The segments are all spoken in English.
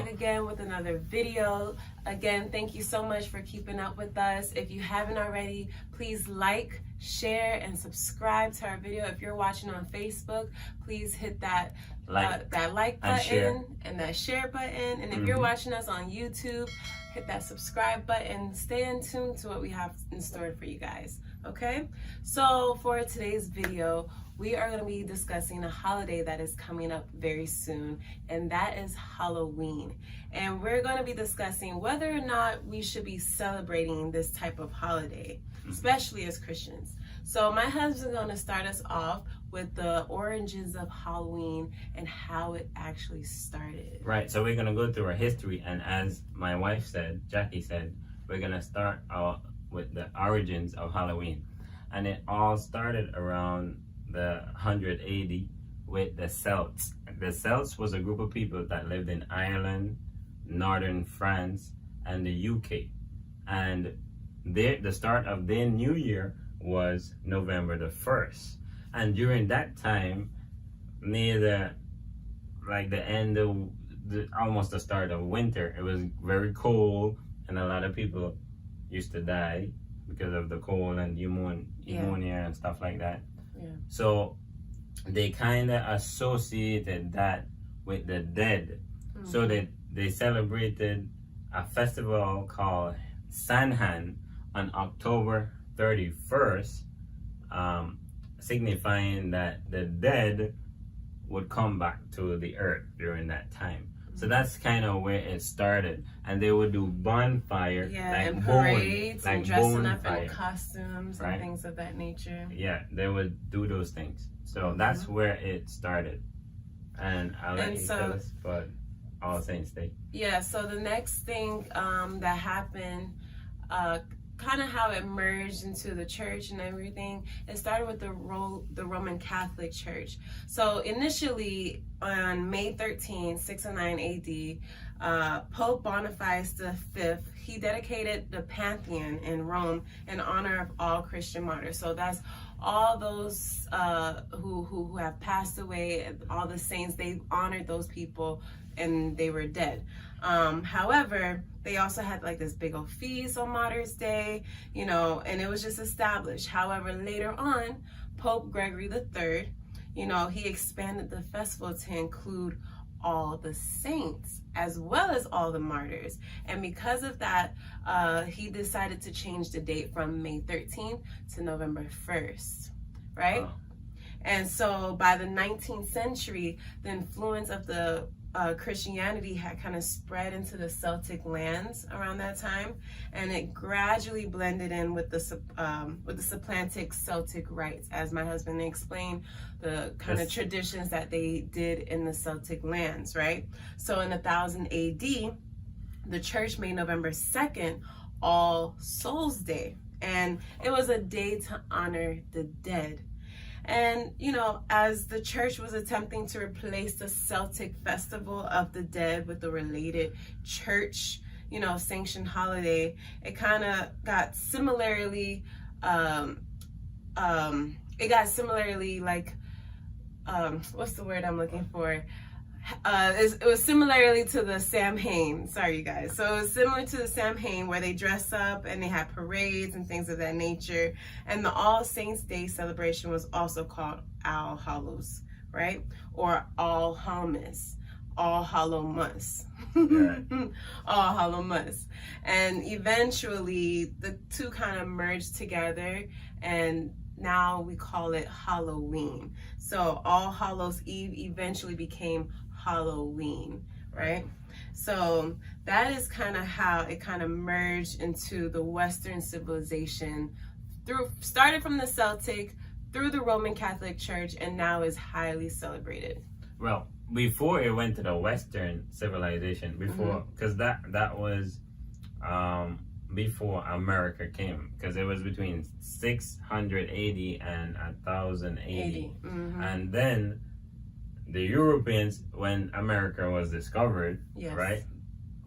back again with another video. Again, thank you so much for keeping up with us. If you haven't already, please like, share, and subscribe to our video. If you're watching on Facebook, please hit that like button and that share button. And if you're watching us on YouTube, hit that subscribe button. Stay in tune to what we have in store for you guys. Okay? So for today's video, we are going to be discussing a holiday that is coming up very soon, and that is Halloween. And we're going to be discussing whether or not we should be celebrating this type of holiday, especially as Christians. So my husband's going to start us off with the origins of Halloween and how it actually started. Right, so we're going to go through our history, and as my wife said, Jackie said, we're going to start out with the origins of Halloween. And it all started around the 100 AD with the Celts. The Celts was a group of people that lived in Ireland, northern France, and the UK. And the start of their new year was November the 1st. And during that time, near the end of almost the start of winter, it was very cold, and a lot of people used to die because of the cold and pneumonia and stuff like that. Yeah. So they kind of associated that with the dead. So they celebrated a festival called Samhain on October 31st, signifying that the dead would come back to the earth during that time. So that's kind of where it started. And they would do bonfire, and parades, and dressing up in costumes, right, and things of that nature. Yeah, they would do those things. So that's where it started. And I'll let you tell us about All Saints Day. Yeah, so the next thing that happened, kind of how it merged into the church and everything, it started with the Roman Catholic Church. So initially on May 13, 609 AD, Pope Boniface V, he dedicated the Pantheon in Rome in honor of all Christian martyrs. So that's all those who have passed away, all the saints. They honored those people and they were dead. However, they also had like this big old feast on Martyrs' Day, and it was just established. However, later on, Pope Gregory III, he expanded the festival to include all the saints as well as all the martyrs. And because of that, he decided to change the date from May 13th to November 1st, right? Wow. And so by the 19th century, the influence of the Christianity had kind of spread into the Celtic lands around that time, and it gradually blended in with the supplanted Celtic rites, as my husband explained, the kind of traditions that they did in the Celtic lands, right? So in 1000 AD, the church made November 2nd All Souls Day, and it was a day to honor the dead. And, as the church was attempting to replace the Celtic Festival of the Dead with a related church, sanctioned holiday, it kind of got similarly, what's the word I'm looking for? It was similarly to the Samhain. Sorry, you guys. So it was similar to the Samhain, where they dress up and they had parades and things of that nature. And the All Saints Day celebration was also called All Hallows, right? Or All Hallowmas, All Hallowmas, All Hallowmas. And eventually, the two kind of merged together, and now we call it Halloween. So All Hallows Eve eventually became Halloween, right? So that is kind of how it kind of merged into the Western civilization, started from the Celtic, through the Roman Catholic Church, and now is highly celebrated. Well, before it went to the Western civilization, because that was before America came, because it was between 600 AD and 1000 AD. And then the Europeans, when America was discovered, right,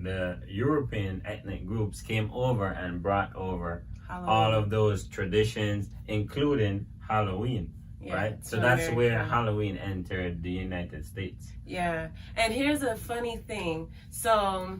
the European ethnic groups came over and brought over all of those traditions, including Halloween. Yeah, right? So to that's America. where Halloween entered the United States. Yeah, and here's a funny thing. So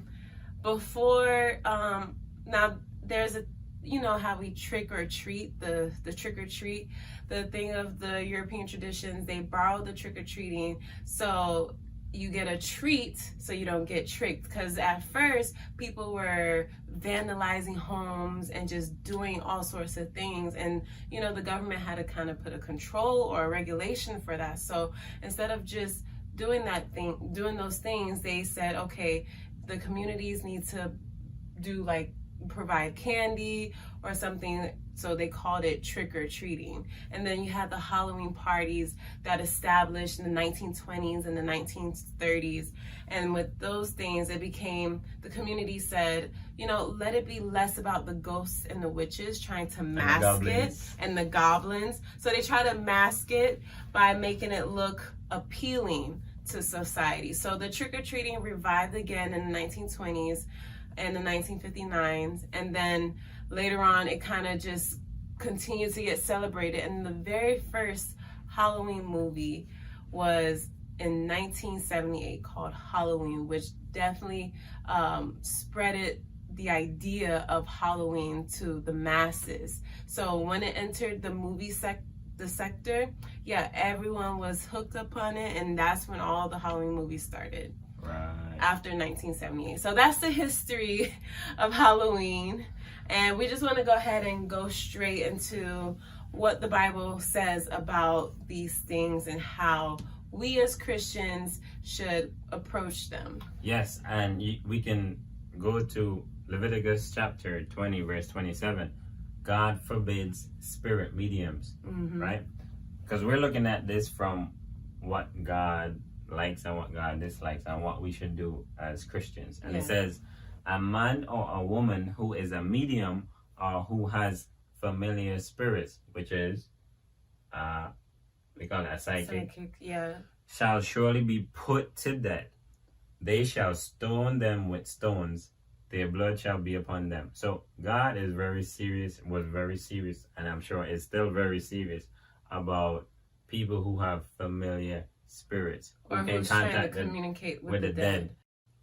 before, now there's a, you know how we trick or treat, the trick or treat, the thing of the European traditions, they borrow the trick or treating, so you get a treat so you don't get tricked, because at first people were vandalizing homes and just doing all sorts of things, and you know the government had to kind of put a control or a regulation for that. So instead of just doing those things, they said, okay, the communities need to do like provide candy or something, so they called it trick-or-treating. And then you had the Halloween parties that established in the 1920s and the 1930s, and with those things it became, the community said, you know, let it be less about the ghosts and the witches trying to mask it, and the goblins. So they try to mask it by making it look appealing to society. So the trick-or-treating revived again in the 1920s and the 1959s, and then later on it kind of just continued to get celebrated. And the very first Halloween movie was in 1978 called Halloween, which definitely spreaded the idea of Halloween to the masses. So when it entered the movie sector, yeah, everyone was hooked up on it, and that's when all the Halloween movies started. Right. After 1978. So that's the history of Halloween. And we just want to go ahead and go straight into what the Bible says about these things and how we as Christians should approach them. Yes, and we can go to Leviticus chapter 20, verse 27. God forbids spirit mediums, right? Because we're looking at this from what God likes and what God dislikes and what we should do as Christians. And it says, a man or a woman who is a medium or who has familiar spirits, which is we call it a psychic, shall surely be put to death. They shall stone them with stones. Their blood shall be upon them. So God is very serious, was very serious, and I'm sure is still very serious about people who have familiar spirits, or who can contact communicate with the dead.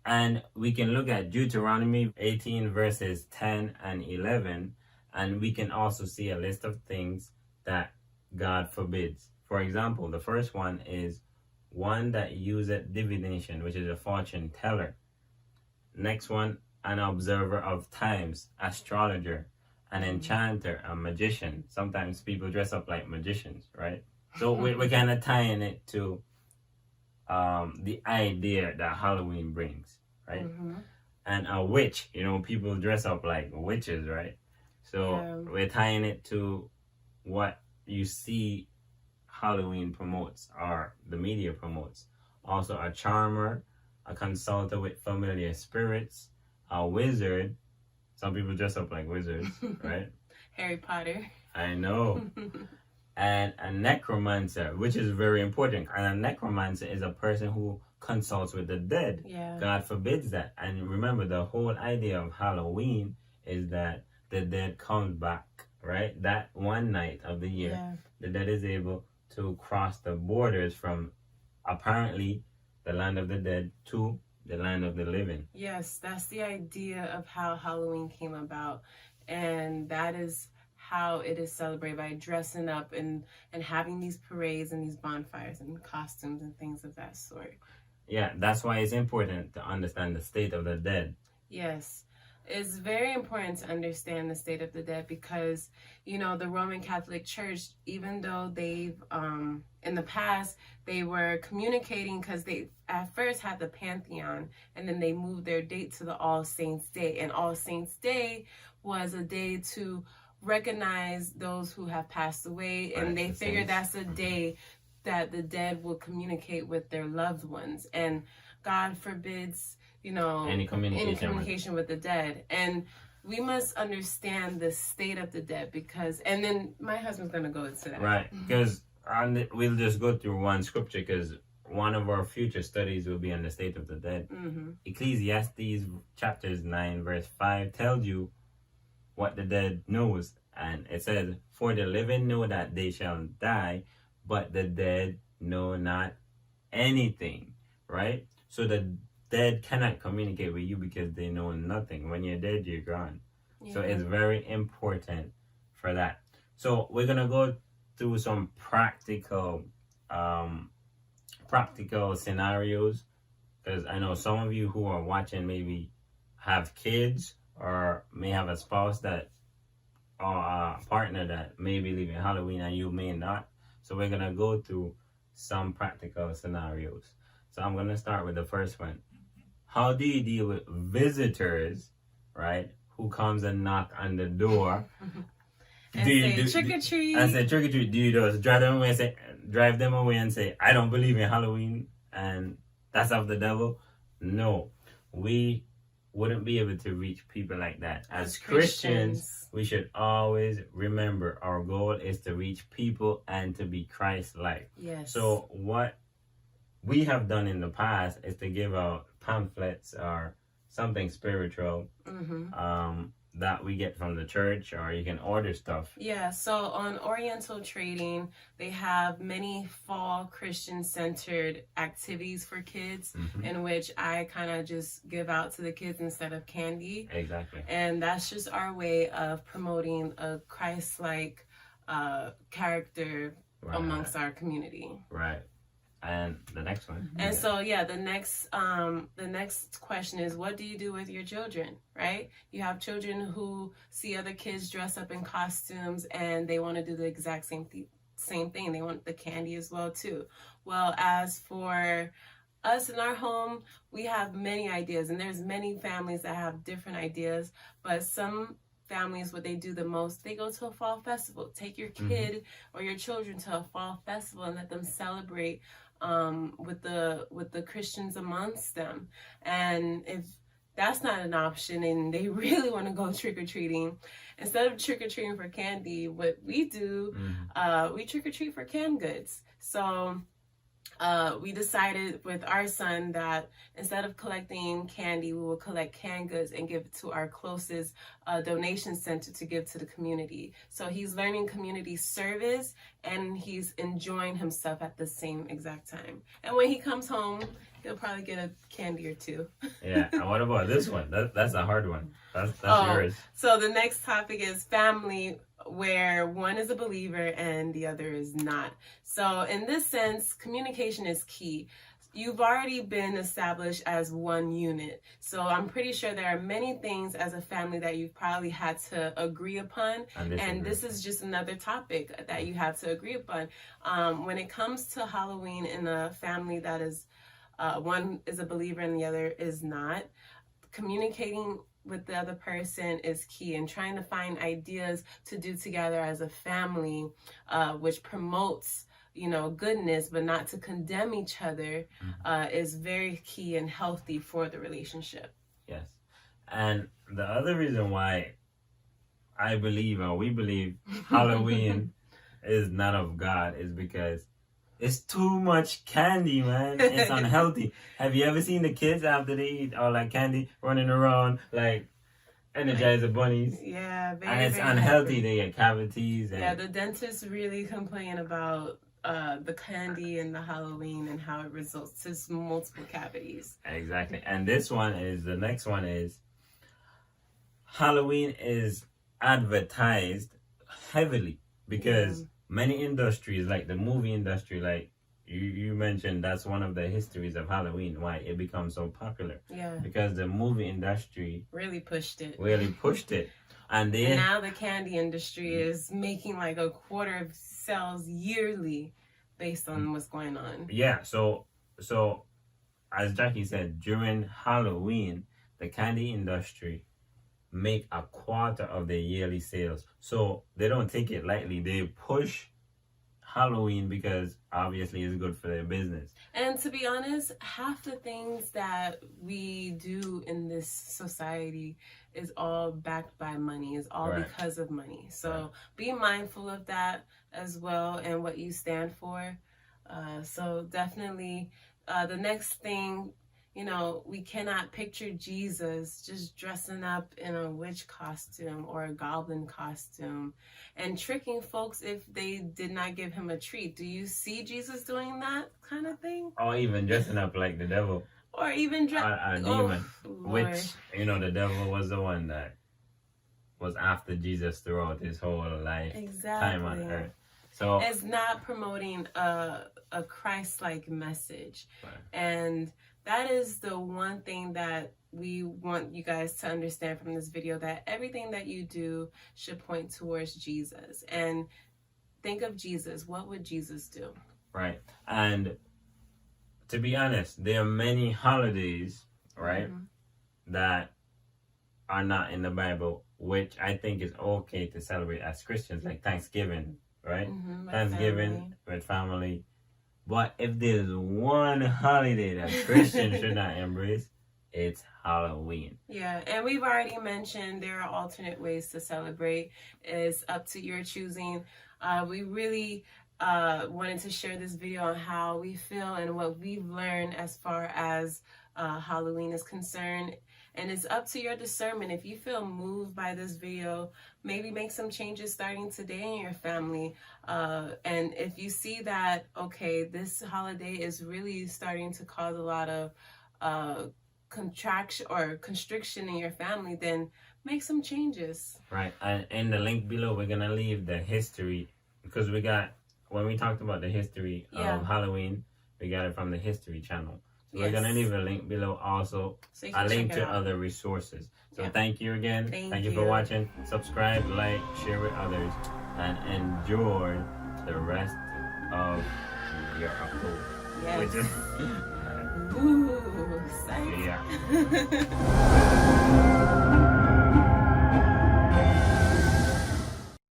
And we can look at Deuteronomy 18 verses 10 and 11, and we can also see a list of things that God forbids. For example, the first one is one that useth divination, which is a fortune teller. Next one, an observer of times, astrologer, an enchanter, a magician. Sometimes people dress up like magicians, right? So we're kind of tying it to the idea that Halloween brings, right? And a witch, you know, people dress up like witches, right? So we're tying it to what you see Halloween promotes, or the media promotes. Also a charmer, a consultant with familiar spirits, a wizard. Some people dress up like wizards, right? Harry Potter. I know. And a necromancer, which is very important. And a necromancer is a person who consults with the dead. Yeah. God forbids that. And remember, the whole idea of Halloween is that the dead comes back, right? That one night of the year, the dead is able to cross the borders from apparently the land of the dead to the land of the living. Yes, that's the idea of how Halloween came about. And that is how it is celebrated, by dressing up and having these parades and these bonfires and costumes and things of that sort. Yeah, that's why it's important to understand the state of the dead. Yes. It's very important to understand the state of the dead, because, you know, the Roman Catholic Church, even though they've, in the past, they were communicating, because they at first had the Pantheon, and then they moved their date to the All Saints Day. And All Saints Day was a day to recognize those who have passed away, and they figured that's a day that the dead will communicate with their loved ones. And God forbids, you know, any communication with the dead. And we must understand the state of the dead, because, and then my husband's going to go into that. Right, because we'll just go through one scripture, because one of our future studies will be on the state of the dead. Ecclesiastes chapters 9 verse 5 tells you what the dead knows. And it says, for the living know that they shall die, but the dead know not anything, right? So the dead cannot communicate with you because they know nothing. When you're dead, you're gone. So it's very important for that. So we're gonna go through some practical scenarios, because I know some of you who are watching maybe have kids or may have a spouse that or a partner that may be leaving Halloween and you may not. So we're gonna go through some practical scenarios. So I'm gonna start with the first one. How do you deal with visitors, right, who comes and knock on the door and say trick or treat? And say trick or treat. Do you just drive them away and say, I don't believe in Halloween and that's of the devil? No, we wouldn't be able to reach people like that. As Christians, we should always remember our goal is to reach people and to be Christ-like. Yes. So what we have done in the past is to give out pamphlets or something spiritual that we get from the church, or you can order stuff. Yeah, so on Oriental Trading, they have many fall Christian-centered activities for kids in which I kind of just give out to the kids instead of candy. Exactly. And that's just our way of promoting a Christ-like character amongst our community. Right. And the next one. And so, the next question is, what do you do with your children, right? You have children who see other kids dress up in costumes and they want to do the exact same thing. They want the candy as well, too. Well, as for us in our home, we have many ideas, and there's many families that have different ideas, but some families, what they do the most, they go to a fall festival. Take your kid or your children to a fall festival and let them celebrate with the Christians amongst them. And if that's not an option and they really want to go trick-or-treating, instead of trick-or-treating for candy, what we do, we trick-or-treat for canned goods. So we decided with our son that instead of collecting candy, we will collect canned goods and give it to our closest donation center to give to the community. So he's learning community service and he's enjoying himself at the same exact time. And when he comes home, he'll probably get a candy or two. Yeah, and what about this one? That's a hard one. That's yours. So the next topic is family, where one is a believer and the other is not. So in this sense, communication is key. You've already been established as one unit. So I'm pretty sure there are many things as a family that you've probably had to agree upon. And this is just another topic that you have to agree upon. When it comes to Halloween in a family that is, one is a believer and the other is not, communicating with the other person is key, and trying to find ideas to do together as a family, which promotes, goodness, but not to condemn each other, is very key and healthy for the relationship. Yes. And the other reason why I believe, or we believe, Halloween is not of God is because it's too much candy, man. It's unhealthy. Have you ever seen the kids after they eat all that candy running around like Energizer bunnies? Yeah, and it's unhealthy. They get cavities. And the dentists really complain about the candy and the Halloween and how it results to multiple cavities. Exactly. And the next one is Halloween is advertised heavily because many industries, like the movie industry, like you mentioned, that's one of the histories of Halloween, why it becomes so popular. Yeah. Because the movie industry really pushed it. And now the candy industry is making like a quarter of sales yearly based on what's going on. Yeah. So as Jackie said, during Halloween, the candy industry make a quarter of their yearly sales. So they don't take it lightly. They push Halloween because obviously it's good for their business. And to be honest, half the things that we do in this society is all backed by money, is all because of money. So be mindful of that as well and what you stand for. So definitely the next thing we cannot picture Jesus just dressing up in a witch costume or a goblin costume and tricking folks if they did not give him a treat. Do you see Jesus doing that kind of thing? Or even dressing up like the devil. Or even a demon. Lord. Which, the devil was the one that was after Jesus throughout his whole life, time on earth. So it's not promoting a Christ-like message. Right. And that is the one thing that we want you guys to understand from this video, that everything that you do should point towards Jesus. And think of Jesus. What would Jesus do? Right. And to be honest, there are many holidays, right, that are not in the Bible, which I think is okay to celebrate as Christians, like Thanksgiving, right? Thanksgiving with family. But if there's one holiday that Christians should not embrace, it's Halloween. Yeah, and we've already mentioned there are alternate ways to celebrate. It's up to your choosing. We really wanted to share this video on how we feel and what we've learned as far as Halloween is concerned. And it's up to your discernment. If you feel moved by this video, maybe make some changes starting today in your family. And if you see that, okay, this holiday is really starting to cause a lot of contraction or constriction in your family, then make some changes. Right. And in the link below, we're going to leave the history, because when we talked about the history of Halloween, we got it from the History Channel. So we're going to leave a link below also, so a link to other resources. So thank you again. Thank you for watching. Subscribe, like, share with others, and enjoy the rest of your October. Yes. Which is... Ooh, yeah.